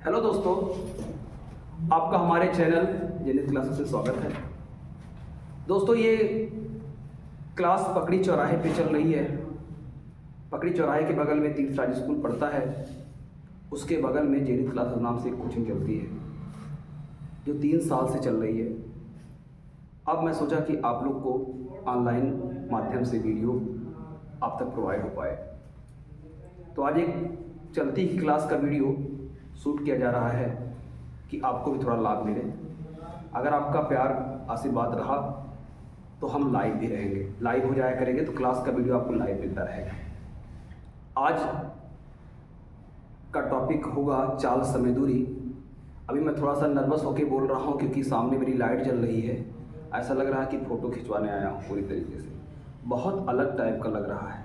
Hello दोस्तों, आपका हमारे चैनल जेनिथ क्लासेस से स्वागत है। दोस्तों, ये क्लास पकड़ी चौराहे पे चल रही है। पकड़ी चौराहे के बगल में तीर्थराज स्कूल पड़ता है, उसके बगल में जेनिथ क्लासेस नाम से एक कोचिंग चलती है जो 3 साल से चल रही है। अब मैं सोचा कि आप लोग को ऑनलाइन माध्यम से वीडियो आप तक प्रोवाइड हो पाए, तो आज एक चलती ही क्लास का वीडियो शूट किया जा रहा है कि आपको भी थोड़ा लाभ मिले। अगर आपका प्यार आशीर्वाद रहा तो हम लाइव भी रहेंगे, लाइव हो जाया करेंगे, तो क्लास का वीडियो आपको लाइव मिलता रहेगा। आज का टॉपिक होगा चाल समय दूरी। अभी मैं थोड़ा सा नर्वस होकर बोल रहा हूँ क्योंकि सामने मेरी लाइट जल रही है। ऐसा लग रहा है कि फ़ोटो खिंचवाने आया हूँ पूरी तरीके से, बहुत अलग टाइप का लग रहा है।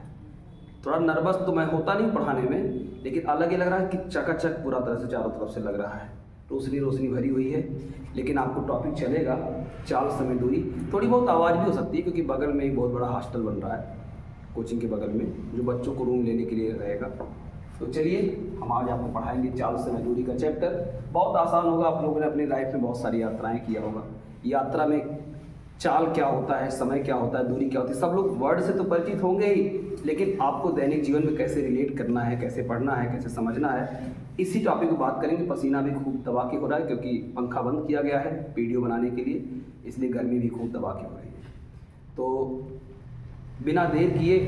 थोड़ा नर्वस तो मैं होता नहीं पढ़ाने में, लेकिन अलग ही लग रहा है कि चकाचक पूरा तरह से चारों तरफ से लग रहा है, रोशनी रोशनी भरी हुई है। लेकिन आपको टॉपिक चलेगा चाल समय दूरी। थोड़ी बहुत आवाज़ भी हो सकती है क्योंकि बगल में एक बहुत बड़ा हॉस्टल बन रहा है कोचिंग के बगल में, जो बच्चों को रूम लेने के लिए रहेगा। तो चलिए हम आज आपको पढ़ाएंगे चाल समय दूरी का चैप्टर। बहुत आसान होगा। आप लोगों ने अपनी लाइफ में बहुत सारी यात्राएँ किया होगा। यात्रा में चाल क्या होता है, समय क्या होता है, दूरी क्या होती है, सब लोग वर्ड से तो परिचित होंगे ही, लेकिन आपको दैनिक जीवन में कैसे रिलेट करना है, कैसे पढ़ना है, कैसे समझना है, इसी टॉपिक को बात करेंगे। पसीना भी खूब दबा के हो रहा है क्योंकि पंखा बंद किया गया है वीडियो बनाने के लिए, इसलिए गर्मी भी खूब दबा के हो रही है। तो बिना देर किए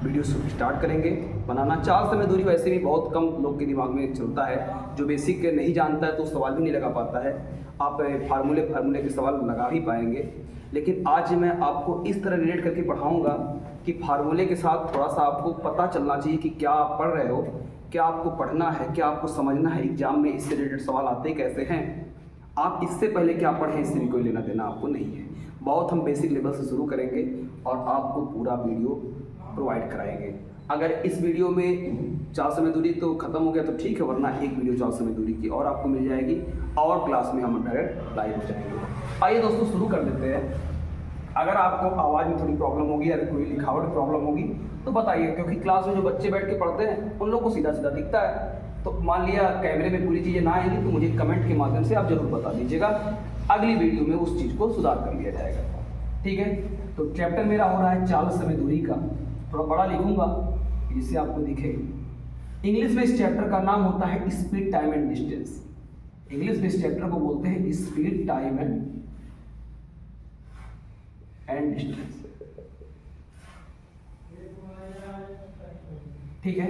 वीडियो स्टार्ट करेंगे बनाना। चाल समय दूरी वैसे भी बहुत कम लोग के दिमाग में चलता है। जो बेसिक नहीं जानता है तो सवाल भी नहीं लगा पाता है। आप फार्मूले के सवाल लगा ही पाएंगे, लेकिन आज मैं आपको इस तरह रिलेट करके पढ़ाऊंगा कि फार्मूले के साथ थोड़ा सा आपको पता चलना चाहिए कि क्या आप पढ़ रहे हो, क्या आपको पढ़ना है, क्या आपको समझना है। एग्जाम में इससे रिलेटेड सवाल आते कैसे हैं, आप इससे पहले क्या पढ़ें, इससे भी कोई लेना देना आपको नहीं है। बहुत हम बेसिक लेवल से शुरू करेंगे और आपको पूरा वीडियो प्रोवाइड कराएंगे। अगर इस वीडियो में चाल समय दूरी तो खत्म हो गया तो ठीक है, वरना एक वीडियो चाल समय दूरी की और आपको मिल जाएगी और क्लास में हम डायरेक्ट लाइव हो जाएंगे। आइए दोस्तों शुरू कर देते हैं। अगर आपको आवाज़ में थोड़ी प्रॉब्लम होगी या कोई लिखावट प्रॉब्लम होगी तो बताइए, क्योंकि क्लास में जो बच्चे बैठ के पढ़ते हैं उन लोगों को सीधा सीधा दिखता है। तो मान लिया कैमरे में पूरी चीज़ें ना आएंगी तो मुझे कमेंट के माध्यम से आप जरूर बता दीजिएगा, अगली वीडियो में उस चीज़ को सुधार कर लिया जाएगा। ठीक है, तो चैप्टर मेरा हो रहा है चाल समय दूरी का। थोड़ा बड़ा लिखूंगा जिससे आपको दिखे। इंग्लिश में इस चैप्टर का नाम होता है speed, time and distance. English में इस चैप्टर को बोलते हैं स्पीड, टाइम एंड डिस्टेंस। ठीक है,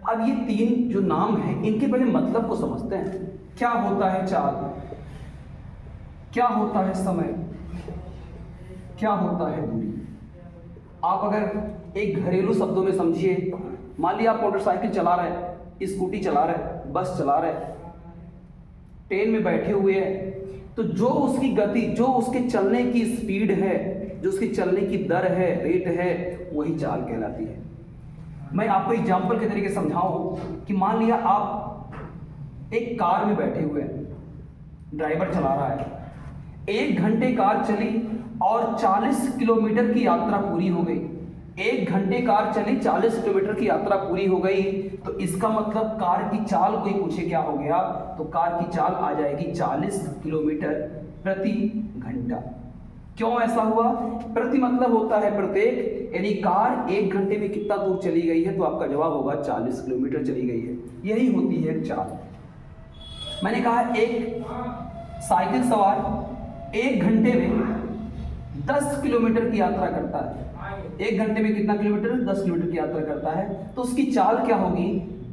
अब ये 3 जो नाम है इनके पहले मतलब को समझते हैं। क्या होता है चाल, क्या होता है समय, क्या होता है दूरी। आप अगर एक घरेलू शब्दों में समझिए, मान लिया आप मोटरसाइकिल चला रहे हैं, स्कूटी चला रहे हैं, बस चला रहे हैं, ट्रेन में बैठे हुए हैं, तो जो उसकी गति, जो उसके चलने की स्पीड है, जो उसकी चलने की दर है, रेट है, वही चाल कहलाती है। मैं आपको एग्जाम्पल के तरीके समझाऊं कि मान लिया आप एक कार में बैठे हुए हैं, ड्राइवर चला रहा है, 1 घंटे कार चली और 40 किलोमीटर की यात्रा पूरी हो गई। 1 घंटे कार चली, 40 किलोमीटर की यात्रा पूरी हो गई, तो इसका मतलब कार की चाल कोई पूछे क्या हो गया, तो कार की चाल आ जाएगी 40 किलोमीटर प्रति घंटा। क्यों ऐसा हुआ? प्रति मतलब होता है प्रत्येक, यानी कार 1 घंटे में कितना दूर चली गई है, तो आपका जवाब होगा 40 किलोमीटर चली गई है। यही होती है चाल। मैंने कहा एक साइकिल सवार 1 घंटे में 10 किलोमीटर की यात्रा करता है। 1 घंटे में कितना किलोमीटर? 10 किलोमीटर की यात्रा करता है, तो उसकी चाल क्या होगी?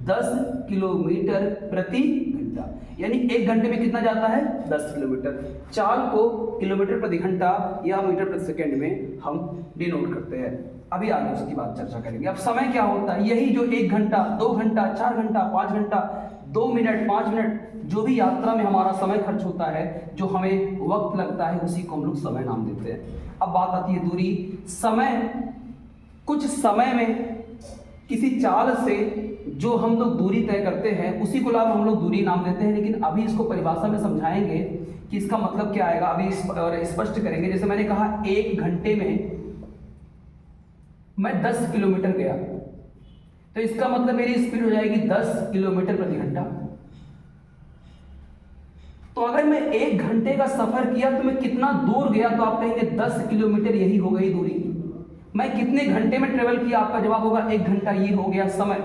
10 किलोमीटर प्रति घंटा। यानी 1 घंटे में कितना जाता है? 10 किलोमीटर। चाल को किलोमीटर प्रति घंटा या मीटर प्रति सेकंड में हम डिनोट करते हैं। अभी आगे उसकी बात चर्चा करेंगे। अब समय क्या होता है? यही जो 1 घंटा, 2 घंटा, 4 घंटा, 5 घंटा, 2 मिनट, 5 मिनट, जो भी यात्रा में हमारा समय खर्च होता है, जो हमें वक्त लगता है, उसी को हम लोग समय नाम देते हैं। अब बात आती है दूरी। समय, कुछ समय में किसी चाल से जो हम लोग दूरी तय करते हैं उसी को हम लोग दूरी नाम देते हैं। लेकिन अभी इसको परिभाषा में समझाएंगे कि इसका मतलब क्या आएगा, अभी स्पष्ट करेंगे। जैसे मैंने कहा 1 घंटे में मैं 10 किलोमीटर गया, तो इसका मतलब मेरी स्पीड हो जाएगी 10 किलोमीटर प्रति घंटा। तो अगर मैं 1 घंटे का सफर किया तो मैं कितना दूर गया, तो आप कहेंगे 10 किलोमीटर, यही हो गई दूरी। मैं कितने घंटे में ट्रेवल किया, आपका जवाब होगा 1 घंटा, ये हो गया समय।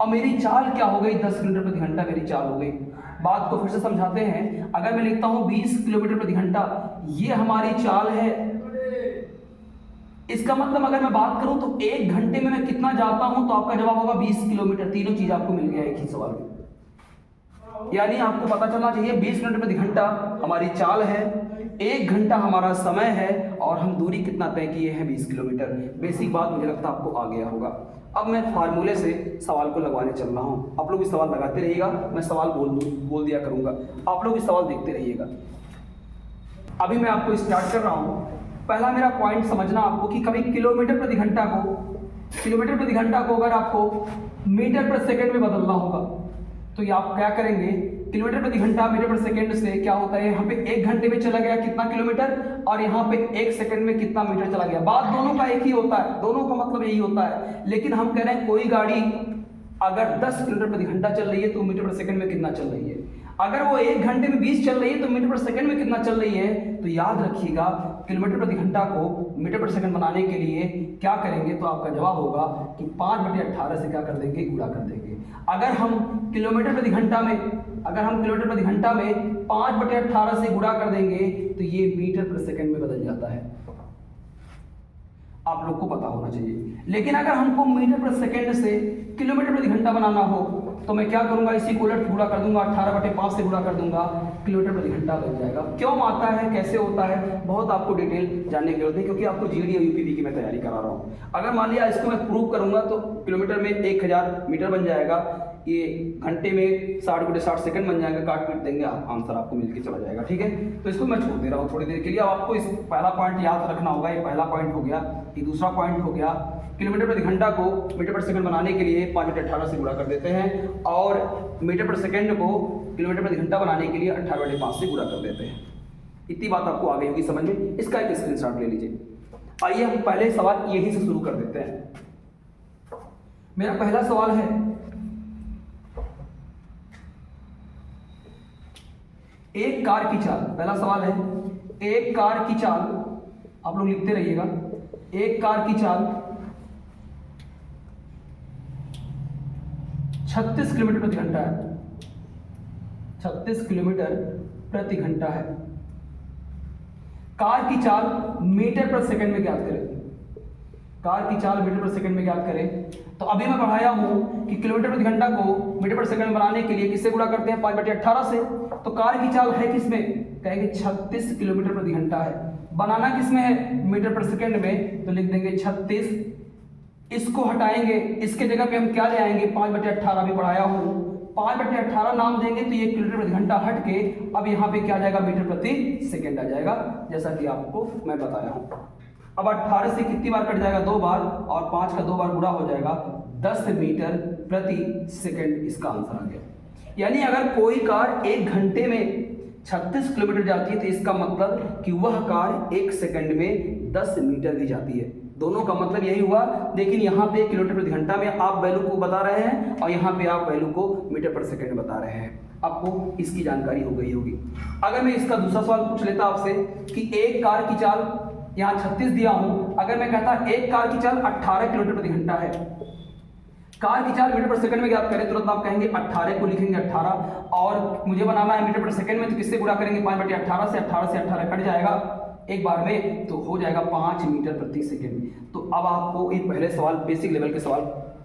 और मेरी चाल क्या हो गई, 10 किलोमीटर प्रति घंटा मेरी चाल हो गई। बात को फिर से समझाते हैं। अगर मैं लिखता हूं 20 किलोमीटर प्रति घंटा, ये हमारी चाल है। इसका मतलब अगर मैं बात करूं तो 1 घंटे में मैं कितना जाता हूं, तो आपका जवाब होगा 20 किलोमीटर। तीनों चीज आपको मिल गया एक ही सवाल में। यानी आपको पता चलना चाहिए 20 किलोमीटर प्रति घंटा हमारी चाल है, 1 घंटा हमारा समय है, और हम दूरी कितना तय किए हैं, 20 किलोमीटर। बेसिक बात मुझे लगता है आपको आ गया होगा। अब मैं फार्मूले से सवाल को लगवाने चल रहा हूं। आप लोग भी सवाल लगाते रहिएगा, मैं सवाल बोल दिया करूंगा, आप लोग भी सवाल देखते रहिएगा। अभी मैं आपको स्टार्ट कर रहा हूं। पहला मेरा पॉइंट समझना आपको कि कभी किलोमीटर प्रति घंटा को अगर आपको मीटर पर सेकेंड में बदलना होगा, तो ये आप क्या करेंगे, किलोमीटर प्रति घंटा मीटर पर सेकेंड से क्या होता है, यहाँ पे 1 घंटे में चला गया कितना किलोमीटर, और यहाँ पे 1 सेकंड में कितना मीटर चला गया। बात दोनों का एक ही होता है, दोनों का मतलब यही होता है। लेकिन हम कह रहे हैं कोई गाड़ी अगर 10 किलोमीटर प्रति घंटा चल रही है तो मीटर पर सेकंड में कितना चल रही है। अगर वो 1 घंटे में 20 चल रही है तो मीटर पर सेकंड में कितना चल रही है। तो याद रखिएगा, किलोमीटर प्रति घंटा को मीटर पर सेकंड बनाने के लिए क्या करेंगे, तो आपका जवाब होगा कि 5/18 से क्या कर देंगे, गुणा कर देंगे। अगर हम किलोमीटर प्रति घंटा में 5/18 से गुणा कर देंगे तो ये मीटर पर सेकंड में बदल जाता है। आप लोग को पता होना चाहिए। लेकिन अगर हमको मीटर पर सेकंड से किलोमीटर प्रति घंटा बनाना हो तो मैं क्या करूंगा, इसी को उलट गुणा कर दूंगा, 18/5 से गुणा कर दूंगा, किलोमीटर प्रति घंटा बन जाएगा। क्यों आता है, कैसे होता है, बहुत आपको डिटेल जानने की जरूरत है, क्योंकि आपको जीडी और यूपीवी की मैं तैयारी करा रहा हूँ। अगर मान लिया इसको मैं प्रूव करूंगा तो किलोमीटर में 1000 मीटर बन जाएगा, ये घंटे में 60/60 सेकंड बन जाएगा, काट पीट देंगे, आंसर आपको मिलके चला जाएगा। ठीक है, तो इसको मैं छोड़ दे रहा हूँ थोड़ी देर के लिए। अब आपको इस पहला पॉइंट याद रखना होगा, ये पहला पॉइंट हो गया। ये दूसरा पॉइंट हो गया, किलोमीटर प्रति घंटा को मीटर पर सेकंड बनाने के लिए 5/18 से गुणा कर देते हैं, और मीटर पर सेकंड को किलोमीटर प्रति घंटा बनाने के लिए 18/5 से गुणा कर देते हैं। इतनी बात आपको आ गई होगी समझ में। इसका एक स्क्रीनशॉट ले लीजिए। आइए हम पहले सवाल यहीं से शुरू कर देते हैं। मेरा पहला सवाल है, एक कार की चाल, पहला सवाल है, एक कार की चाल, आप लोग लिखते रहिएगा, एक कार की चाल 36 किलोमीटर प्रति घंटा है, 36 किलोमीटर प्रति घंटा है। कार की चाल मीटर पर सेकंड में ज्ञात करें, कार की चाल मीटर पर सेकंड में ज्ञात करें। तो अभी मैं पढ़ाया हूं कि किलोमीटर प्रति घंटा को मीटर पर सेकंड बनाने के लिए किससे गुणा करते हैं, 5/18 से। तो कार की चाल है किसमें, कहेंगे 36 किलोमीटर प्रति घंटा है। बनाना किसमें है, मीटर पर सेकंड में, तो लिख देंगे 36। इसको हटाएंगे, इसके जगह पे हम क्या ले आएंगे, 5/18 भी पढ़ाया हूं, 5/18 नाम देंगे तो ये किलोमीटर प्रति घंटा हट के अब यहाँ पे क्या आ जाएगा, मीटर प्रति सेकंड आ जाएगा, जैसा कि आपको मैं बताया हूं। अब 18 से कितनी बार कट जाएगा, 2 बार, और 5 का 2 बार गुणा हो जाएगा, 10 मीटर प्रति सेकंड इसका आंसर आ गया। यानी अगर कोई कार 1 घंटे में 36 किलोमीटर जाती है तो इसका मतलब कि वह कार 1 सेकंड में 10 मीटर भी जाती है। दोनों का मतलब यही हुआ। लेकिन यहाँ पे किलोमीटर प्रति घंटा में आप वैल्यू को बता रहे हैं और यहाँ पे आप वैल्यू को मीटर पर सेकंड बता रहे हैं। आपको इसकी जानकारी हो गई होगी। अगर मैं इसका दूसरा सवाल पूछ लेता आपसे कि एक कार की चाल, यहाँ 36 दिया हूं, अगर मैं कहता एक कार की चाल 18 किलोमीटर प्रति घंटा है, कार की चाल मीटर पर सेकंड में ज्ञात करें, तुरंत आप कहेंगे 18 को लिखेंगे 18, और मुझे बनाना है मीटर पर सेकंड में, तो किससे गुणा करेंगे, 5/18 से। 18 से 18 कट जाएगा एक बार में, तो हो जाएगा 5 मीटर प्रति सेकंड। तो अब आपको ये पहले सवाल, बेसिक लेवल के सवाल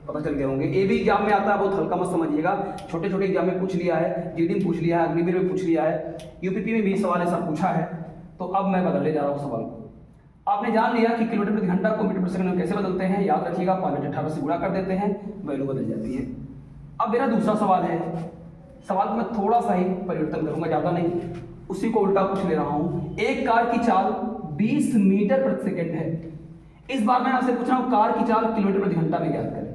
पता चल गए होंगे। ये भी एग्जाम में आता है, बहुत हल्का मत समझिएगा, छोटे छोटे एग्जाम में पूछ लिया है, जीडी में पूछ लिया है, अग्निवीर में पूछ लिया है, यूपीपी में भी सवाल ऐसा पूछा है। तो अब मैं बदलने जा रहा हूँ सवाल को। आपने जान लिया कि किलोमीटर प्रति घंटा को मीटर प्रति सेकंड में कैसे बदलते हैं। याद रखिएगा, 5/18 से गुणा कर देते हैं, वैल्यू बदल जाती है। अब मेरा दूसरा सवाल है, सवाल में थोड़ा सा ही परिवर्तन करूंगा, ज्यादा नहीं, उसी को उल्टा पूछ ले रहा हूं। एक कार की चाल 20 मीटर प्रति सेकंड है। इस बार मैं आपसे पूछ रहा हूं कार की चाल किलोमीटर प्रति घंटा में ज्ञात करें।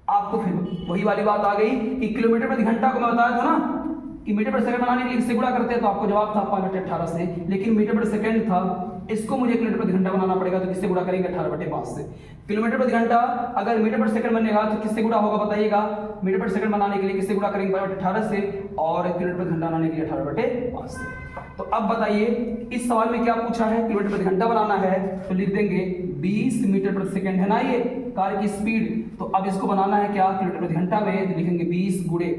आपको फिर वही वाली बात आ गई कि किलोमीटर प्रति घंटा को मैं बताया था ना कि मीटर पर सेकंड बनाने के लिए किससे गुणा करते हैं, तो आपको जवाब था 5/18 से, लेकिन मीटर पर सेकंड था इसको मुझे किलोमीटर प्रति घंटा बनाना पड़ेगा, तो किससे गुणा करेंगे 18/5 से। किलोमीटर प्रति घंटा अगर मीटर पर सेकंड बनेगा तो किससे गुणा होगा बताइएगा, मीटर पर सेकंड बनाने के लिए किससे गुणा करेंगे 18 से, और किलोमीटर प्रति घंटा बनाने के लिए 18/5 से। तो अब बताइए इस सवाल में क्या पूछा है, किलोमीटर प्रति घंटा बनाना है तो लिख देंगे 20 मीटर प्रति सेकंड है ना ये कार की स्पीड। तो अब इसको बनाना है क्या किलोमीटर प्रति घंटा में, तो लिखेंगे 20 गुणे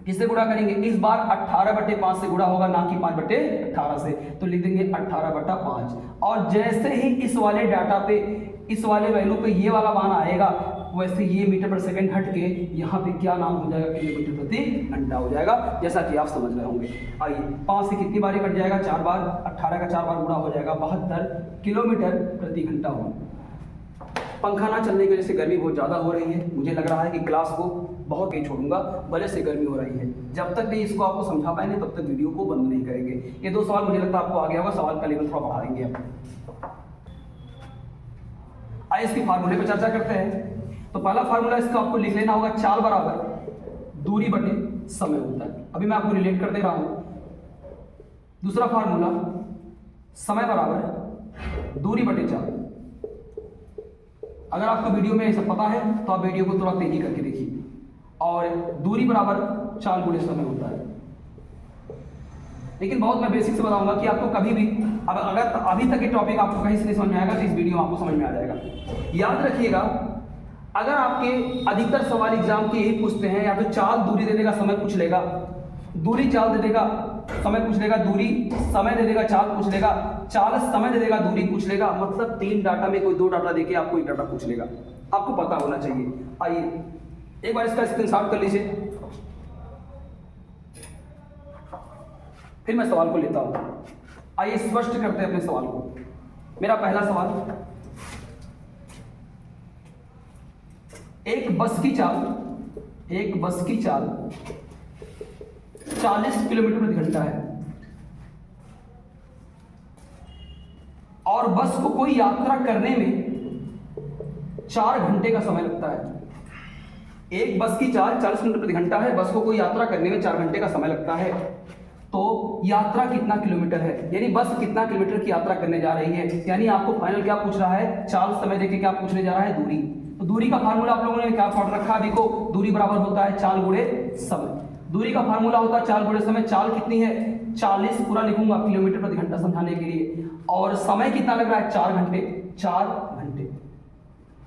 किससे गुणा करेंगे, इस बार 18/5 से गुणा होगा, ना कि 5/18 से, तो लिख देंगे 18/5। और जैसे ही इस वाले डाटा पे, इस वाले वैल्यू पे ये वाला मान आएगा, वैसे ये मीटर पर सेकंड हट के यहाँ पे क्या नाम हो जाएगा, किलोमीटर प्रति घंटा हो जाएगा, जैसा कि आप समझ रहे होंगे। आइए 5 से कितनी बारी कट जाएगा, 4 बार, 18 का 4 बार गुणा हो जाएगा, 72 किलोमीटर प्रति घंटा हो। पंखा ना चलने की वजह से गर्मी बहुत ज़्यादा हो रही है, मुझे लग रहा है कि क्लास को बहुत ही छोड़ूंगा, भले से गर्मी हो रही है। जब तक नहीं इसको आपको समझा पाएंगे तब तक वीडियो को बंद नहीं करेंगे। ये 2 सवाल मुझे लगता है आपको आ गया होगा, सवाल का लेवल थोड़ा बढ़ा देंगे अब। आइए इसकी फार्मूले पर चर्चा करते हैं। तो पहला फार्मूला इसका आपको लिख लेना होगा, चाल बराबर दूरी बटे समय होता है, अभी मैं आपको रिलेट कर दे रहा हूं। दूसरा फार्मूला समय बराबर दूरी बटे चाल। अगर आपको वीडियो में सब पता है तो आप वीडियो को थोड़ा तेजी करके देखिए। और दूरी बराबर चाल गुणे समय होता है। लेकिन बहुत मैं बेसिक से बताऊंगा कि आपको कभी भी, अब अगर अभी तक ये टॉपिक आपको कहीं से नहीं समझ में आएगा तो इस वीडियो में आपको समझ में आ जाएगा। याद रखिएगा, अगर आपके अधिकतर सवाल एग्जाम के यही पूछते हैं, या तो चाल दूरी दे देगा समय पूछ लेगा, दूरी चाल दे देगा समय पूछ लेगा, दूरी समय दे देगा चाल पूछ लेगा, चाल समय दे देगा दूरी पूछ लेगा, मतलब 3 डाटा में कोई 2 डाटा देके आपको 1 डाटा पूछ लेगा, आपको पता होना चाहिए। आइए एक बार इसका स्क्रीनशॉट कर लीजिए, फिर मैं सवाल को लेता हूं। आइए स्पष्ट करते हैं अपने सवाल को। मेरा पहला सवाल, एक बस की चाल 40 किलोमीटर प्रति घंटा है और बस को कोई यात्रा करने में 4 घंटे का समय लगता है। एक बस की चाल 40 किलोमीटर प्रति घंटा है, बस को कोई यात्रा करने में 4 घंटे का समय लगता है, तो यात्रा कितना किलोमीटर है, यानी बस कितना किलोमीटर की यात्रा करने जा रही है। यानी आपको फाइनल क्या पूछ रहा है, चाल समय देके क्या पूछने जा रहा है, दूरी। तो दूरी का फार्मूला आप लोगों ने क्या पढ़ रखा है, देखो दूरी बराबर होता है चाल गुणे समय। दूरी का फार्मूला होता है चाल गुणे समय। चाल कितनी है 40, पूरा लिखूंगा किलोमीटर प्रति घंटा समझाने के लिए, और समय कितना लग रहा है 4 घंटे, 4 घंटे।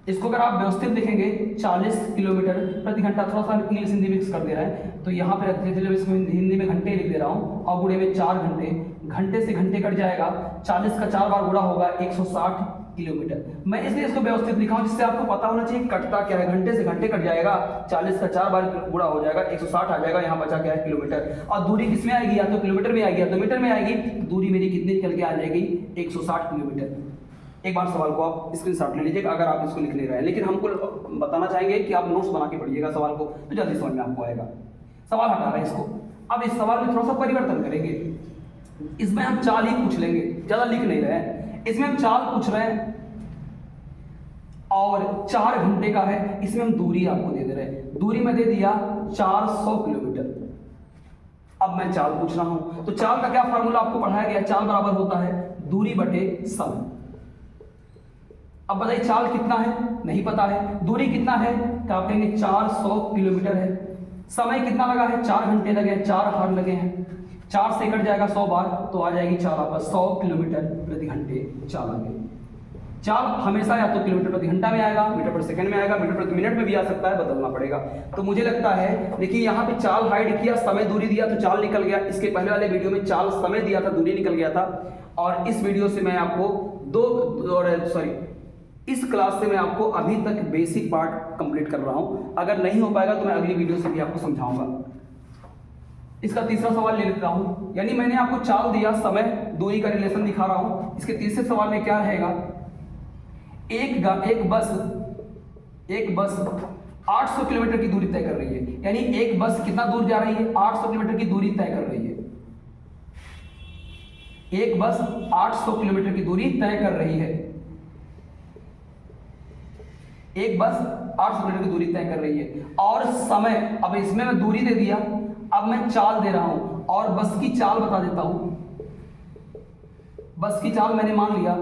इसको अगर आप व्यवस्थित लिखेंगे 40 किलोमीटर प्रति घंटा, थोड़ा सा इंग्लिश हिंदी मिक्स कर दे रहा है, तो यहाँ पे रखते चलो, इसमें हिंदी में घंटे लिख दे रहा हूँ, और गुणे में 4 घंटे, घंटे से घंटे कट जाएगा, 40 का 4 बार गुणा होगा 160 किलोमीटर। मैं इसलिए इसको व्यवस्थित लिखा हूं जिससे आपको पता होना चाहिए कटता क्या है। घंटे से घंटे कट जाएगा, 40 का 4 बार गुणा हो जाएगा, 160 आ जाएगा, यहाँ बचा क्या है किलोमीटर। और दूरी किसमें आएगी, या तो किलोमीटर में आएगी या तो मीटर में आएगी। दूरी मेरी कितनी निकल के आ जाएगी 160 किलोमीटर। एक बार सवाल को आप स्क्रीनशॉट ले लीजिएगा अगर आप इसको लिख ले रहे हैं, लेकिन हमको बताना चाहेंगे कि आप नोट्स बना के पढ़िएगा सवाल को, तो जल्दी समझ में आपको आएगा। सवाल हटा रहे हैं इसको, अब इस सवाल में थोड़ा सा परिवर्तन करेंगे। इसमें हम चाल ही पूछ लेंगे, ज्यादा लिख नहीं रहे हैं। इसमें हम चाल पूछ रहे हैं और 4 घंटे का है, इसमें हम दूरी आपको दे रहे हैं। दूरी में दे दिया 400 किलोमीटर। अब मैं चाल पूछ रहा हूं, तो चाल का क्या फार्मूला आपको पढ़ाया गया, चाल बराबर होता है दूरी बटे समय। अब बताइए चाल कितना है, नहीं पता है, दूरी कितना है, तो आप कहेंगे 400 किलोमीटर है। समय कितना लगा है, 4 घंटे लगे हैं, 4 हार लगे हैं, 4 से कट जाएगा 100 बार, तो आ जाएगी चाल आपका 100 किलोमीटर प्रति घंटे चाल आ गई। चाल हमेशा या तो किलोमीटर प्रति घंटा में आएगा, मीटर प्रति सेकंड में आएगा, मीटर प्रति मिनट में भी आ सकता है, बदलना पड़ेगा। तो मुझे लगता है, देखिए यहाँ पे चाल हाइड किया, समय दूरी दिया तो चाल निकल गया। इसके पहले वाले वीडियो में चाल समय दिया था, दूरी निकल गया था। और इस वीडियो से मैं आपको इस क्लास से मैं आपको अभी तक बेसिक पार्ट कंप्लीट कर रहा हूं। अगर नहीं हो पाएगा तो मैं अगली वीडियो से भी आपको समझाऊंगा। इसका तीसरा सवाल ले लेता हूं, यानी मैंने आपको चाल दिया, समय दूरी का रिलेशन दिखा रहा हूं। इसके तीसरे सवाल में क्या रहेगा, एक बस 800 किलोमीटर की दूरी तय कर रही है। यानी एक बस कितना दूर जा रही है, 800 किलोमीटर की दूरी तय कर रही है। एक बस 800 किलोमीटर की दूरी तय कर रही है। एक बस 800 किलोमीटर की दूरी तय कर रही है और समय, अब इसमें मैं दूरी दे दिया, अब मैं चाल दे रहा हूं और बस की चाल बता देता हूं। बस की चाल मैंने मान लिया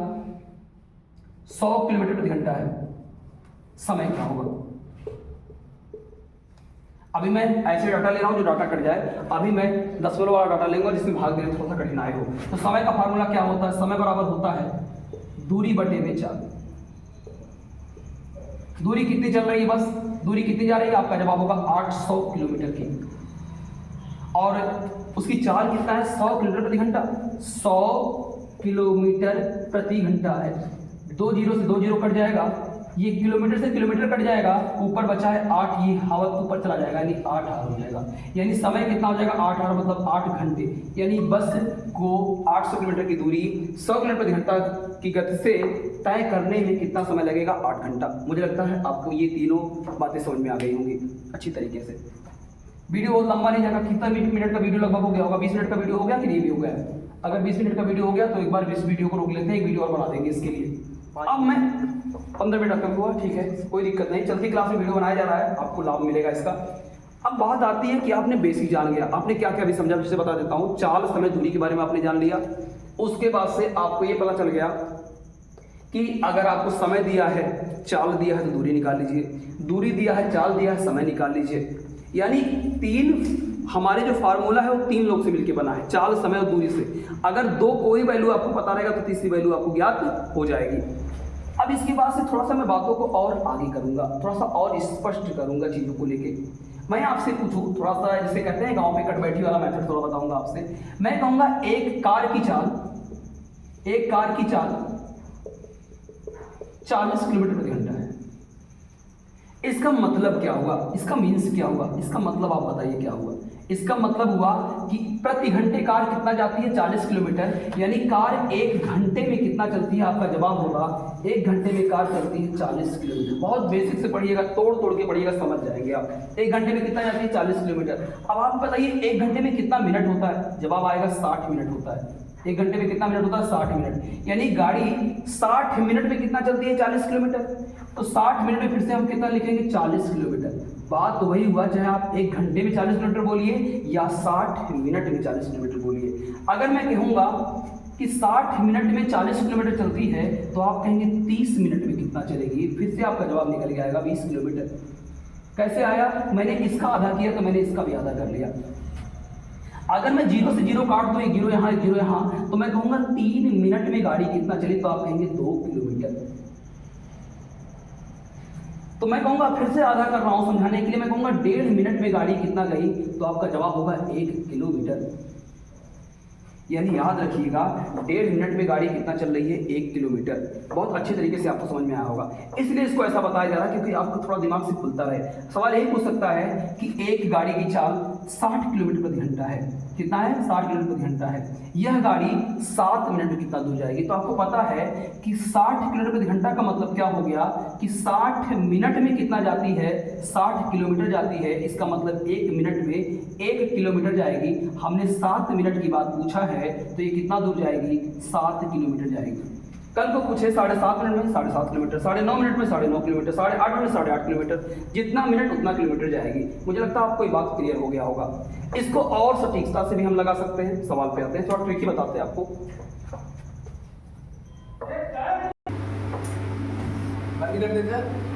100 किलोमीटर प्रति घंटा है, समय क्या होगा? अभी मैं ऐसे डाटा ले रहा हूं जो डाटा कट जाए। अभी मैं दशमलव वाला डाटा लेंगे जिसमें भाग देने थोड़ा सा कठिनाई हो। तो समय का फार्मूला क्या होता है? समय बराबर होता है दूरी बटे में चाल। दूरी कितनी चल रही है? बस दूरी कितनी जा रही है? आपका जवाब होगा 800 किलोमीटर की। और उसकी चाल कितना है? 100 किलोमीटर प्रति घंटा। 100 किलोमीटर प्रति घंटा है। 2 जीरो से 2 जीरो कट जाएगा, ये किलोमीटर से किलोमीटर कट जाएगा, ऊपर बचा है 8, ये हवा के ऊपर चला जाएगा, यानी 8 आवर हो जाएगा। यानी समय कितना हो जाएगा? 8 आवर मतलब 8 घंटे। यानी बस को 800 किलोमीटर की दूरी 100 किलोमीटर प्रति घंटा की गति से तय करने में कितना समय लगेगा? 8 घंटा। मुझे लगता है आपको ये तीनों बातें समझ में आ गई होंगी अच्छी तरीके से। वीडियो बहुत लंबा नहीं जाएगा। कितना मिनट का वीडियो लगभग हो गया होगा? 20 मिनट का वीडियो हो गया कि नहीं भी हो गया? अगर 20 मिनट का वीडियो हो गया तो एक बार इस वीडियो को रोक लेते हैं, एक वीडियो और बना देंगे इसके लिए। अब मैं 15 मिनट कम हुआ, ठीक है, कोई दिक्कत नहीं। चलती क्लास में वीडियो बनाया जा रहा है, आपको लाभ मिलेगा इसका। अब बात आती है कि आपने बेसिक जान गया, आपने क्या क्या अभी समझा, जिसे बता देता हूँ। चाल, समय, दूरी के बारे में आपने जान लिया। उसके बाद से आपको ये पता चल गया कि अगर आपको समय दिया है, चाल दिया है तो दूरी निकाल लीजिए, दूरी दिया है, चाल दिया है, समय निकाल लीजिए। यानी 3 हमारे जो फार्मूला है वो 3 लोग से मिलकर बना है, चाल, समय और दूरी से। अगर 2 कोई वैल्यू आपको पता रहेगा तो तीसरी वैल्यू आपको ज्ञात हो जाएगी। अब इसके बाद से थोड़ा सा मैं बातों को और आगे करूंगा, थोड़ा सा और स्पष्ट करूंगा चीज़ों को लेके। मैं आपसे पूछूं थोड़ा सा, जिसे कहते हैं गांव में कट बैठी वाला मेथड, थोड़ा बताऊंगा आपसे। मैं कहूंगा एक कार की चाल 40 किलोमीटर प्रति घंटा है। इसका मतलब क्या हुआ? इसका मीन्स क्या हुआ? इसका मतलब आप बताइए क्या हुआ? इसका मतलब हुआ कि प्रति घंटे कार कितना जाती है? 40 किलोमीटर। यानी कार 1 घंटे में कितना चलती है? आपका जवाब होगा 1 घंटे में कार चलती है 40 किलोमीटर। बहुत बेसिक से पढ़िएगा, तोड़ तोड़ के पढ़िएगा, समझ जाएंगे आप। 1 घंटे में कितना जाती है? 40 किलोमीटर। अब आप बताइए 1 घंटे में कितना मिनट होता है? जवाब आएगा 60 मिनट होता है। 1 घंटे में कितना मिनट होता है? 60 मिनट। यानी गाड़ी 60 मिनट में कितना चलती है? 40 किलोमीटर। तो 60 मिनट में फिर से हम कितना लिखेंगे? 40 किलोमीटर। बात तो वही हुआ, चाहे आप 1 घंटे में 40 किलोमीटर बोलिए या 60 मिनट में 40 किलोमीटर बोलिए। अगर मैं कहूँगा कि 60 मिनट में 40 किलोमीटर चलती है तो आप कहेंगे 30 मिनट में कितना चलेगी? फिर से आपका जवाब निकल के आएगा 20 किलोमीटर। कैसे आया? मैंने इसका आधा किया तो मैंने इसका भी आधा कर लिया। अगर मैं 0 से 0 काट दूं, 1 जीरो यहाँ 1 जीरो यहाँ, तो मैं कहूँगा 3 मिनट में गाड़ी कितना चली? तो आप कहेंगे 2 किलोमीटर। तो मैं कहूँगा, फिर से आधा कर रहा हूँ समझाने के लिए, मैं कहूँगा 1.5 मिनट में गाड़ी कितना गई? तो आपका जवाब होगा 1 किलोमीटर। यानी याद रखिएगा 1.5 मिनट में गाड़ी कितना चल रही है? 1 किलोमीटर। बहुत अच्छे तरीके से आपको समझ में आया होगा, इसलिए इसको ऐसा बताया जा रहा है क्योंकि आपको थोड़ा दिमाग से खुलता रहे। सवाल यही पूछ सकता है कि एक गाड़ी की चाल 60 किलोमीटर प्रति घंटा है। कितना है? 60 किलोमीटर प्रति घंटा है। यह गाड़ी 7 मिनट में कितना दूर जाएगी? तो आपको पता है कि 60 किलोमीटर प्रति घंटा का मतलब क्या हो गया कि 60 मिनट में कितना जाती है? 60 किलोमीटर जाती है। इसका मतलब 1 मिनट में 1 किलोमीटर जाएगी। हमने 7 मिनट की बात पूछा है तो ये कितना दूर जाएगी? 7 किलोमीटर जाएगी। कल को पूछे 7.5 मिनट में 7.5 किलोमीटर, 9.5 मिनट में 9.5 किलोमीटर, 8.5 मिनट में 8.5 किलोमीटर, जितना मिनट उतना किलोमीटर जाएगी। मुझे लगता है आपको ये बात क्लियर हो गया होगा। इसको और सटीकता से भी हम लगा सकते हैं। सवाल पे आते हैं, थोड़ा ट्रिकी बताते हैं आपको।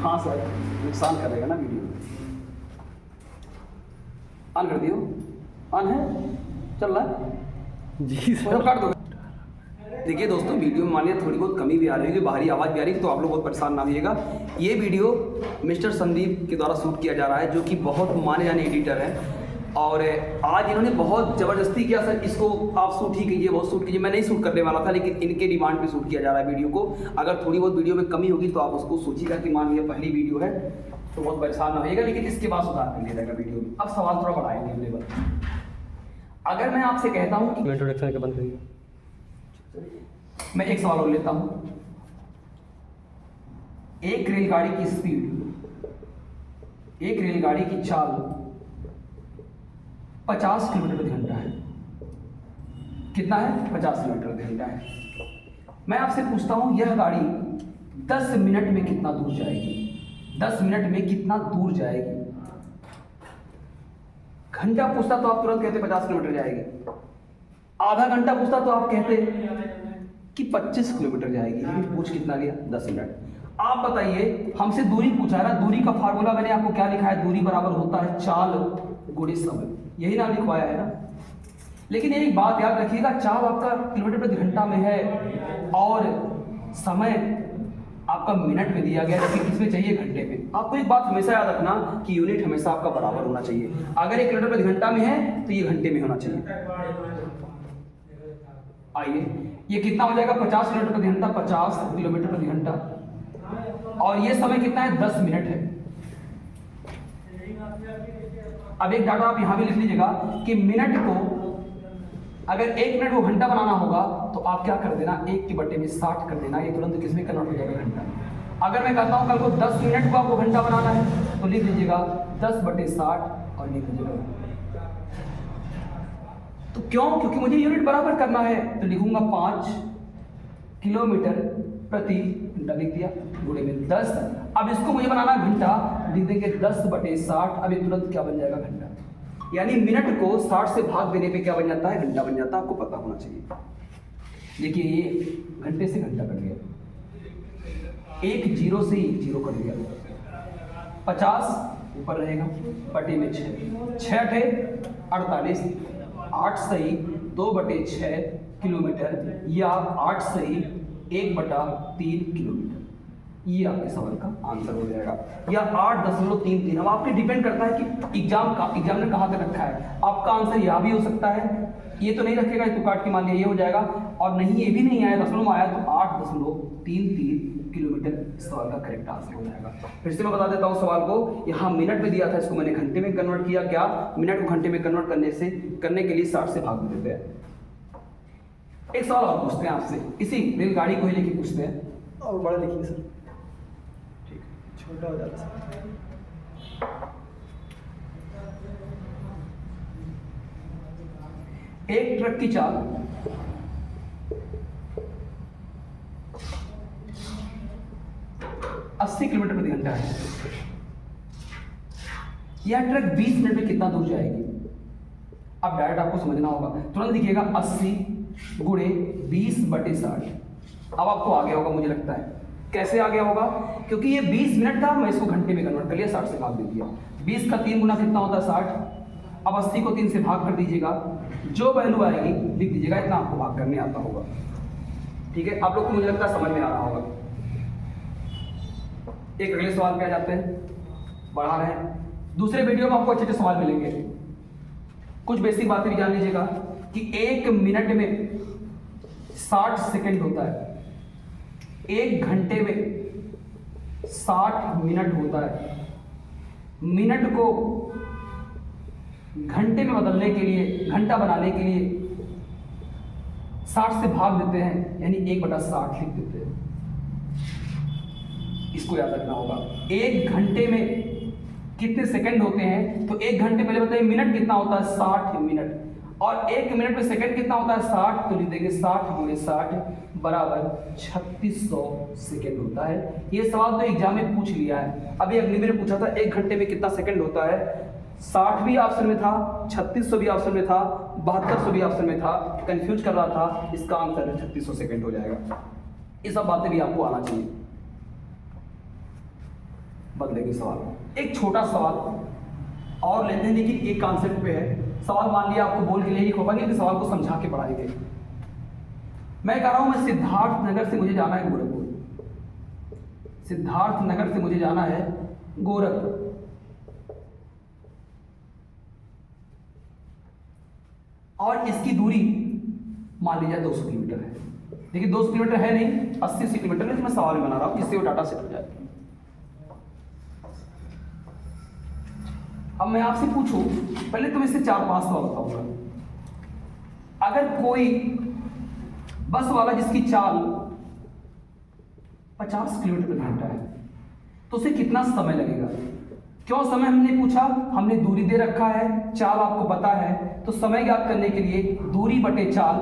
हाँ सर, नुकसान करेगा ना वीडियो। ऑन कर दियो। ऑन है, चल रहा है जी सर। काट दो। देखिए दोस्तों, वीडियो में मान लिया थोड़ी बहुत कमी भी आ रही है, बाहरी आवाज़ भी आ रही है, तो आप लोग बहुत परेशान ना होइएगा। ये वीडियो मिस्टर संदीप के द्वारा शूट किया जा रहा है, जो कि बहुत माने जाने एडिटर हैं। और आज इन्होंने बहुत ज़बरदस्ती किया, सर इसको आप शूट ही कीजिए, बहुत शूट कीजिए। मैं नहीं शूट करने वाला था, लेकिन इनके डिमांड पे शूट किया जा रहा है वीडियो को। अगर थोड़ी बहुत वीडियो में कमी होगी तो आप उसको सोचिएगा कि मान लिया पहली वीडियो है तो बहुत परेशान ना होइएगा, लेकिन इसके बाद सुधार कर लिया जाएगा वीडियो में। अब सवाल थोड़ा बढ़ाएंगे हम लेवल। अगर मैं आपसे कहता हूँ कि इंट्रोडक्शन के बंद करिए, मैं एक सवाल और लेता हूं। एक रेलगाड़ी की स्पीड, एक रेलगाड़ी की चाल 50 किलोमीटर प्रति घंटा है। कितना है? 50 किलोमीटर प्रति घंटा है। मैं आपसे पूछता हूं, यह गाड़ी 10 मिनट में कितना दूर जाएगी? 10 मिनट में कितना दूर जाएगी? घंटा पूछता तो आप तुरंत कहते 50 किलोमीटर जाएगी। आधा घंटा पूछता तो आप कहते कि 25 किलोमीटर जाएगी, लेकिन पूछ कितना लिया 10 मिनट। आप बताइए, हमसे दूरी पूछा है ना, दूरी का फार्मूला मैंने आपको क्या लिखा है, दूरी बराबर होता है चाल गुणे समय, यही ना लिखवाया है ना। लेकिन एक बात याद रखिएगा, चाल आपका किलोमीटर प्रति घंटा में है और समय आपका मिनट में दिया गया है, लेकिन इसमें चाहिए घंटे में। आपको एक बात हमेशा याद रखना कि यूनिट हमेशा आपका बराबर होना चाहिए। अगर ये किलोमीटर प्रति घंटा में है तो ये घंटे में होना चाहिए। आइए, ये कितना हो जाएगा, 50 किलोमीटर प्रति घंटा, 50 किलोमीटर प्रति घंटा, और ये समय कितना है, 10 मिनट है। अब एक डाटा आप यहां भी लिख लीजिएगा कि मिनट को, अगर 1 मिनट को घंटा बनाना होगा तो आप क्या कर देना, 1 की बटे में 60 कर देना, ये तुरंत किसमें कन्वर्ट हो जाएगा, घंटा। अगर मैं कहता हूं कल को 10 मिनट को आपको घंटा बनाना है तो लिख लीजिएगा 10/60 और लिख लीजिएगा। तो क्यों, क्योंकि मुझे यूनिट बराबर करना है, तो लिखूंगा 5 किलोमीटर प्रति घंटा, लिख दिया, गुणे में 10। अब इसको मुझे बनाना घंटा, लिख देंगे 10/60। अब ये तुरंत क्या बन जाएगा, घंटा। यानी मिनट को 60 से भाग देने पे क्या बन जाता है, घंटा बन जाता है। आपको पता होना चाहिए। देखिए, ये घंटे से घंटा कट गया, 1 0 से 1 0 कट गया, 50 ऊपर रहेगा, बटे में 6 × 48, 8 सही 2/6 किलोमीटर, या 8 सही 1/3 किलोमीटर। ये आपके सवाल का आंसर हो जाएगा, या 8.33। अब आपके डिपेंड करता है कि एग्जाम ने कहाँ तक रखा है। आपका आंसर यह भी हो सकता है, ये तो नहीं रखेगा, तो काट के मान लिया ये हो जाएगा, और नहीं ये भी नहीं आया, दशमलव में आया तो 8.33 किलोमीटर सवाल का करेक्ट आंसर हो जाएगा। फिर से मैं बता देता हूँ सवाल को, यहाँ मिनट में दिया था, इसको मैंने घंटे में कन्वर्ट किया। क्या, मिनट को घंटे में कन्वर्ट करने के लिए 60 से भाग देते हैं। एक सवाल और पूछते हैं आपसे, इसी रेलगाड़ी को ही लेके पूछते हैं, और बड़ा लिखिए सर, छोटा हो जाता है। एक ट्रक की चाल 80 किलोमीटर प्रति घंटा है। यह ट्रक 20 मिनट में कितना दूर जाएगी। अब डायरेक्ट आपको समझना होगा, तुरंत लिखिएगा 80 गुणे 20/60। अब आपको आ गया होगा, मुझे लगता है। कैसे आ गया होगा, क्योंकि ये 20 मिनट था, मैं इसको घंटे में कन्वर्ट कर लिया, 60 से भाग दे दिया। 20 का 3 गुना कितना होता है, 60। अब 80 को 3 से भाग कर दीजिएगा, जो वैल्यू आएगी लिख दीजिएगा, इतना आपको भाग करने आता होगा। ठीक है, आप लोग को मुझे लगता है समझ में आ रहा होगा। एक अगले सवाल पे आ जाते हैं, बढ़ा रहे हैं। दूसरे वीडियो में आपको अच्छे अच्छे सवाल मिलेंगे। कुछ बेसिक बातें भी जान लीजिएगा कि 1 मिनट में 60 सेकंड होता है, 1 घंटे में 60 मिनट होता है। मिनट को घंटे में बदलने के लिए, घंटा बनाने के लिए 60 से भाग देते हैं, यानी 1/60 लिख देते हैं। इसको याद रखना होगा। 1 घंटे में कितने सेकंड होते हैं, तो 1 घंटे पहले बताइए मिनट कितना होता है, 60 मिनट, और 1 मिनट में सेकंड कितना होता है, 60। तो लिख देंगे 60 गुणे 60 बराबर 3600 सेकंड होता है। ये सवाल तो एग्जाम में पूछ लिया है। अभी अगली मैंने पूछा था 1 घंटे में कितना सेकंड होता है, 60 भी ऑप्शन में था, 3600 भी ऑप्शन में था, 7200 भी ऑप्शन में था, कंफ्यूज कर रहा था। इसका आंसर 3600 सेकंड हो जाएगा। ये सब बातें भी आपको आना चाहिए। बदलेंगे सवाल, एक छोटा सवाल और लेते हैं, लेकिन एक कॉन्सेप्ट पे है। सवाल मान लिया आपको बोल के लिए लिखा होगा, लेकिन सवाल को समझा के पढ़ाएंगे। मैं कह रहा हूं, मैं सिद्धार्थ नगर से मुझे जाना है गोरखपुर, सिद्धार्थ नगर से मुझे जाना है गोरखपुर। और इसकी दूरी मान लीजिए 200 किलोमीटर है। देखिए 200 किलोमीटर है नहीं, 80 किलोमीटर है, तो मैं सवाल बना रहा हूं जिससे वो डाटा सेट हो जाए। अब मैं आपसे पूछूं, पहले तो मैं इससे 4-5 सवाल बताऊंगा। अगर कोई बस वाला जिसकी चाल 50 किलोमीटर प्रति घंटा है, तो उसे कितना समय लगेगा। क्यों समय हमने पूछा, हमने दूरी दे रखा है, चाल आपको पता है, तो समय ज्ञात करने के लिए दूरी बटे चाल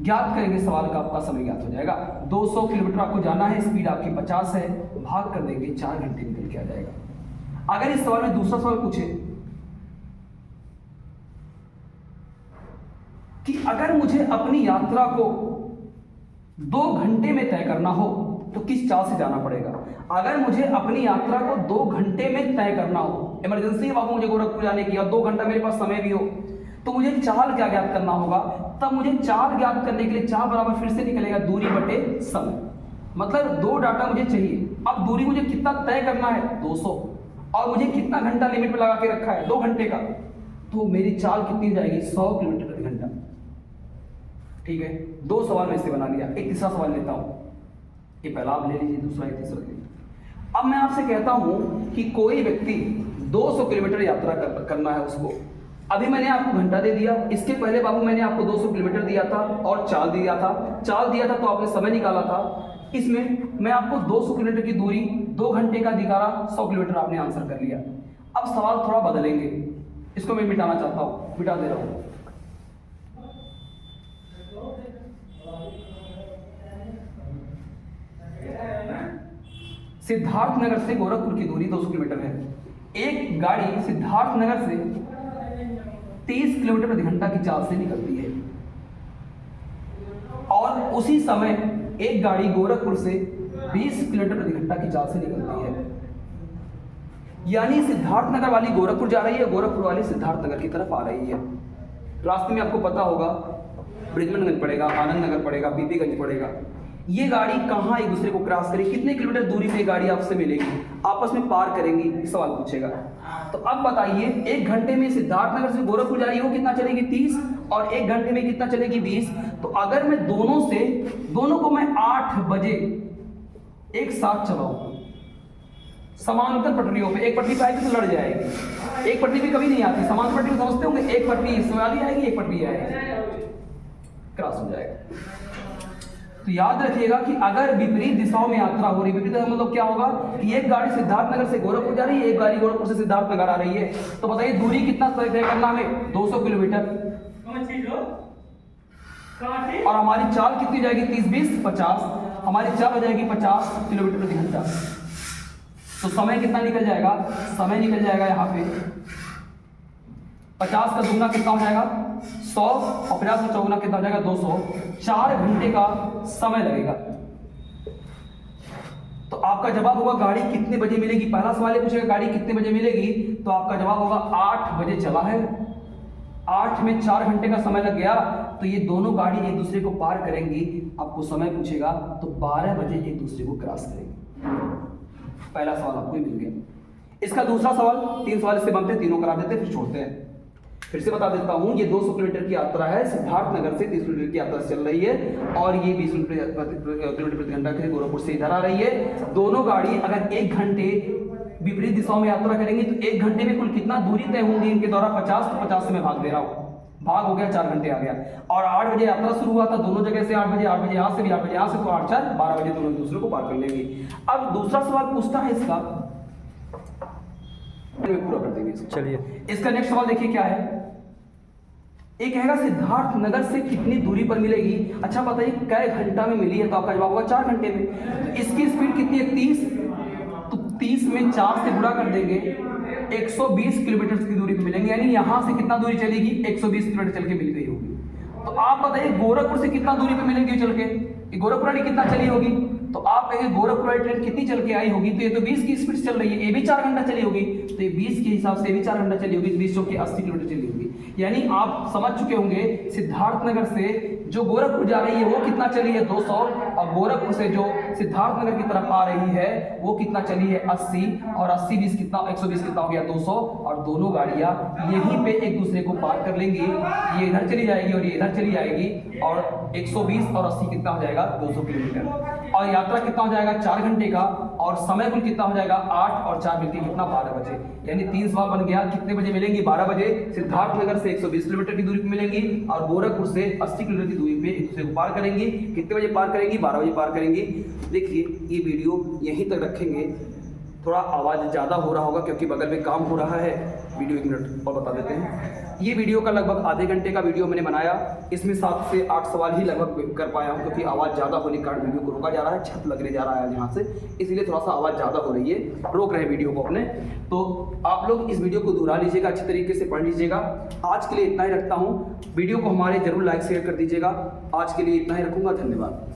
ज्ञात करेंगे, सवाल का आपका समय ज्ञात हो जाएगा। 200 किलोमीटर आपको जाना है, स्पीड आपकी 50 है, भाग कर देंगे 4 घंटे निकल के आ जाएगा। अगर इस सवाल में दूसरा सवाल पूछे कि अगर मुझे अपनी यात्रा को 2 घंटे में तय करना हो तो किस चाल से जाना पड़ेगा? अगर मुझे अपनी यात्रा को 2 घंटे में तय करना हो, इमरजेंसी है बाबू मुझे गोरखपुर जाने की और 2 घंटा मेरे पास समय भी हो, तो मुझे चाल क्या ज्ञात करना होगा? तब मुझे चाल ज्ञात करने के लिए चाल बराबर फिर से निकलेगा दूरी बटे समय। मतलब 2 डाटा मुझे चाहिए। अब दूरी मुझे कितना तय करना है? 200, और मुझे कितना घंटा लिमिट पे लगा के रखा है? 2 घंटे का। तो मेरी चाल कितनी हो जाएगी? 100 किलोमीटर प्रति घंटा। ठीक है, 2 सवाल में इससे बना लिया। एक तीसरा सवाल लेता हूं, ये पहला आप ले लीजिए, दूसरा ये, तीसरा ले लीजिए। अब मैं आपसे कहता हूं कि कोई व्यक्ति 200 किलोमीटर यात्रा करना है उसको। अभी मैंने आपको घंटा दे दिया, इसके पहले बाबू मैंने आपको 200 किलोमीटर दिया था और चाल दिया था तो आपने समय निकाला था। इसमें मैं आपको 200 किलोमीटर की दूरी 2 घंटे का दिखा रहा, 100 किलोमीटर आपने आंसर कर लिया। अब सवाल थोड़ा बदलेंगे, इसको मैं मिटाना चाहता हूं, मिटा दे रहा हूं। सिद्धार्थनगर से गोरखपुर की दूरी 200 किलोमीटर है। एक गाड़ी सिद्धार्थनगर से 30 किलोमीटर प्रति घंटा की चाल से निकलती है और उसी समय एक गाड़ी गोरखपुर से 20 किलोमीटर प्रति घंटा की चाल से निकलती है। यानी सिद्धार्थनगर वाली गोरखपुर जा रही है, गोरखपुर वाली सिद्धार्थनगर की तरफ आ रही है। रास्ते में आपको पता होगा ब्रिजमनगंज पड़ेगा, आनंद नगर पड़ेगा, बीबीगंज पड़ेगा। ये गाड़ी कहाँ एक दूसरे को क्रॉस करेगी? कितने किलोमीटर दूरी पे गाड़ी आपसे मिलेगी, आपस में पार करेंगी, सवाल पूछेगा। तो अब बताइए, 1 घंटे में सिद्धार्थनगर से गोरखपुर जा रही है, वो कितना चलेगी? 30, और 1 घंटे में कितना चलेगी? 20। तो अगर मैं दोनों को मैं 8 बजे एक साथ चलाऊं समांतर पटरियों पे, एक पटरी पे आएगी तो लड़ जाएगी, एक पटरी पे कभी नहीं आती, समांतर पटरी समझते होंगे, एक पटरी इसमें वाली आएगी, एक पटरी आएगी, क्रॉस हो जाएगा। तो याद रखिएगा कि अगर विपरीत दिशाओं में यात्रा हो रही, विपरीत दिशा मतलब क्या होगा कि एक गाड़ी सिद्धार्थनगर से गोरखपुर जा रही है, एक गाड़ी गोरखपुर से सिद्धार्थनगर आ रही है। तो बताइए दूरी कितना तय करना हमें? 200 किलोमीटर। और हमारी चाल कितनी जाएगी? 30, 20, 50। हमारी चाल हो जाएगी 50 किलोमीटर प्रति घंटा। तो समय कितना निकल जाएगा? समय निकल जाएगा यहाँ पे 50 का दुगना कितना हो जाएगा? 100, और 50 का चौगुना कितना हो जाएगा? 200। 4 घंटे का समय लगेगा। तो आपका जवाब होगा गाड़ी कितने बजे मिलेगी? पहला सवाल पूछेगा गाड़ी कितने बजे मिलेगी, तो आपका जवाब होगा 8 बजे चला है। 8 में 4 घंटे का समय लग गया, तो ये दोनों गाड़ी एक दूसरे को पार करेंगी। आपको समय पूछेगा तो 12 बजे एक दूसरे को क्रॉस करेंगे। पहला सवाल आपको ही मिल गया। इसका दूसरा सवाल, 3 सवाल इससे बनते, तीनों करा देते फिर छोड़ते हैं। फिर से बता देता हूं, ये 200 किलोमीटर की यात्रा है, सिद्धार्थनगर से 30 किलोमीटर की यात्रा चल रही है, और ये 20 किलोमीटर प्रति घंटा के गोरखपुर से इधर आ रही है। दोनों गाड़ी अगर 1 घंटे विपरीत दिशाओं में यात्रा करेंगे तो 1 घंटे में कुल कितना दूरी तय होंगी इनके द्वारा? 50। तो 50 से मैं भाग दे रहा हूं, भाग हो गया, 4 घंटे आ गया। और 8 बजे यात्रा शुरू हुआ था, दोनों जगह से 8 बजे यहाँ से भी 8 बजे यहाँ से, तो 8 4 12 बजे दोनों एक दूसरे को पार कर लेंगे। अब दूसरा सवाल पूछता है इसका, पूरा कर देंगे इसको। चलिए, इसका नेक्स्ट सवाल देखिए क्या है। एक कहेगा सिद्धार्थनगर से कितनी दूरी पर मिलेगी? अच्छा बताइए कै घंटा में मिली है, तो आपका जवाब होगा 4 घंटे में। तो इसकी स्पीड कितनी है? 30। तो 30 में 4 से गुणा कर देंगे, 120 किलोमीटर की दूरी पर मिलेंगे। यानी यहां से कितना दूरी चलेगी? 120 किलोमीटर चल के मिल गई होगी। तो आप बताइए गोरखपुर से कितना दूरी पे मिलेगी चल के? गोरखपुर वाली कितना चली होगी? तो आप कहेंगे गोरखपुर वाली ट्रेन कितनी चल के आई होगी? तो ये तो 20 की स्पीड चल रही है, ये भी 4 घंटा चली होगी, तो ये 20 के हिसाब से भी 4 घंटा चली होगी, 20 चौके 80 किलोमीटर चली होगी। यानी आप समझ चुके होंगे सिद्धार्थनगर से जो गोरखपुर जा रही है वो कितना चली है? 200, और गोरखपुर से जो सिद्धार्थनगर की तरफ आ रही है वो कितना चली है? 80, और 80 20 कितना? 120 कितना हो गया? 200। और दोनों गाड़ियां यहीं पे एक दूसरे को पार कर लेंगी, ये इधर चली जाएगी और ये इधर चली जाएगी, और 120 और 80 कितना हो जाएगा? 200 किलोमीटर। और यात्रा कितना हो जाएगा? 4 घंटे का, और समय कुल कितना हो जाएगा? 8 और 4 मिलकर कितना? 12 बजे। यानी 3 सवाल बन गया, कितने बजे मिलेंगी? 12 बजे। सिद्धार्थनगर से 120 किलोमीटर की दूरी पे मिलेंगी, और गोरखपुर से 80 किलोमीटर की दूरी पे एक दूसरे को पार करेंगी। कितने बजे पार करेंगी? 12 बजे पार करेंगी। देखिए ये वीडियो यहीं तक रखेंगे, थोड़ा आवाज़ ज़्यादा हो रहा होगा क्योंकि बगल में काम हो रहा है। वीडियो 1 मिनट और बता देते हैं। ये वीडियो का लगभग आधे घंटे का वीडियो मैंने बनाया, इसमें 7 से 8 सवाल ही लगभग कर पाया हूँ क्योंकि आवाज़ ज़्यादा होने के कारण वीडियो को रोका जा रहा है, छत लगने जा रहा है यहाँ से, इसलिए थोड़ा सा आवाज़ ज़्यादा हो रही है, रोक रहे हैं वीडियो को अपने। तो आप लोग इस वीडियो को दोहरा लीजिएगा, अच्छी तरीके से पढ़ लीजिएगा। आज के लिए इतना ही रखता हूँ, वीडियो को हमारे जरूर लाइक शेयर कर दीजिएगा। आज के लिए इतना ही रखूँगा, धन्यवाद।